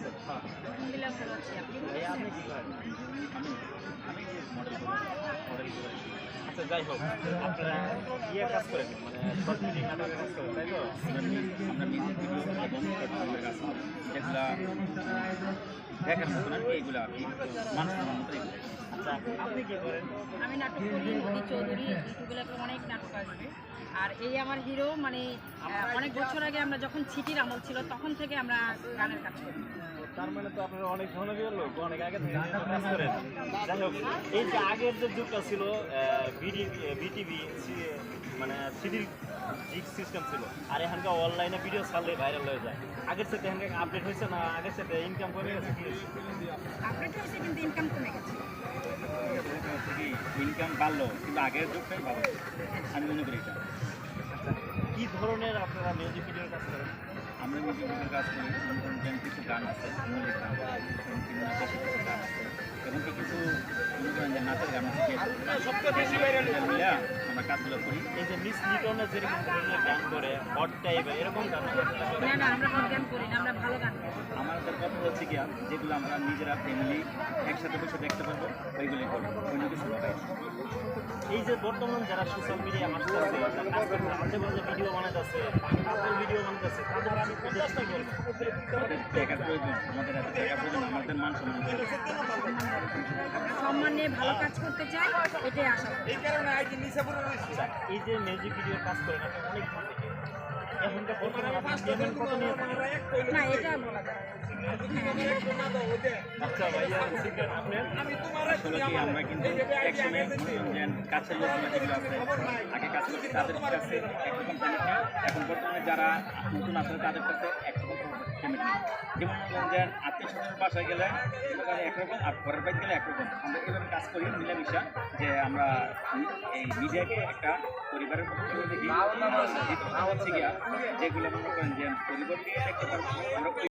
আছেন? আলহামদুলিল্লাহ ভালো আছি। আপনি? ভাইয়া আপনি কি করেন? আমি আমি মডেল করি। আচ্ছা যাই হোক, আপনারা ইয়ে কাজ করেন মানে শর্ট ফিল্ম নাটকের কাজ করেন, তাই তো? আমরা মিউজিক ভিডিও এবং শর্ট ফিল্মের কাজ করি, যেগুলা দেখার মতন আর কি, এগুলো আর কি মানুষের মতো এগুলো। আচ্ছা আপনি কি করেন? আমি নাটক করি, নদী চৌধুরী, ইউটিউবে অনেক নাটক আসবে। আর এই আমার হিরো মানে অনেক বছর আগে আমরা যখন ছিটির আমল ছিল তখন থেকে আমরা গানের কাজ করি। তার মানে তো আপনারা অনেক জনপ্রিয় লোক, অনেক আগে থেকে কাজ করেন। যাই হোক, এই যে আগের যে যুগটা ছিল বিটিভি মানে সিডির জিগ সিস্টেম ছিল, আর এখানকার অনলাইনে ভিডিও ছাড়লে ভাইরাল হয়ে যায়। আগের সাথে এখানকার আপডেট হয়েছে না? আগের সাথে ইনকাম কমে গেছে কি? আপডেট হয়েছে কিন্তু ইনকাম কমে গেছে। হচ্ছে কি ইনকাম বাড়লো, কিন্তু আগের যুগটাই ভালো, আমি মনে করি এটা। কি ধরনের আপনারা মিউজিক ভিডিওর কাজ করেন? আমরা মিউজিক ভিডিওর কাজ করি, যেমন কিছু গান আছে, মৌলিক গান, বিভিন্ন দেশি কিছু গান আছে, এবং কি কিছু মনে করেন যে নাচের গান আছে, মিলে আমরা কাজগুলো করি। এই যে মিস লিটনের যেরকম ধরনের গান করে হট টাইপ এরকম গান না না, আমরা হট গান করি না, আমরা ভালো গান করি। আমাদের কথা হচ্ছে কি, যেগুলো আমরা নিজেরা ফ্যামিলি একসাথে বসে দেখতে পারবো ওইগুলোই করবো, অন্য কিছু নয়। এই যে বর্তমান যারা সোশ্যাল মিডিয়া আসতেছে, কাজ করতে আমাদের যে ভিডিও বানাইতেছে, ভিডিও বানাইতেছে, তাদের আমি উপদেশ কি বলবো? ওদের দেখার প্রয়োজন, আমাদের এত দেখার প্রয়োজন, আমাদের মান সম্মান প্রয়োজন। সম্মান নিয়ে ভালো কাজ করতে চাই, এটাই আশা করি। আচ্ছা, এই যে মিউজিক ভিডিওর কাজ করেন আপনি অনেক ভালো। এখনকার বর্তমানে আপনি পেমেন্ট কত নিয়ে থাকেন? না, এটা বলা যায় না। আচ্ছা ভাইয়া ঠিক আছে, আপনার আসলে কি আমরা কিন্তু একসময় মনোরঞ্জন কাছের লোকগুলো যেগুলো আছে আগে কাজ করছি তাদের কাছে একরকম পেমেন্ট নেয়, এখন বর্তমানে যারা নতুন আছে তাদের কাছে একরকম পেমেন্ট নেই। যেমন মনোরঞ্জন আত্মীয় স্বজনের বাসায় গেলে একরকম, আর ঘরের বাইরে গেলে একরকম। আমরা এভাবে কাজ করি মিলেমিশা, যে আমরা এই মিডিয়াকে একটা পরিবারের মতো করে দেখি। হচ্ছে গিয়া যেগুলো মনে করেন যে পরিবার নিয়ে দেখতে পারবো আমরা।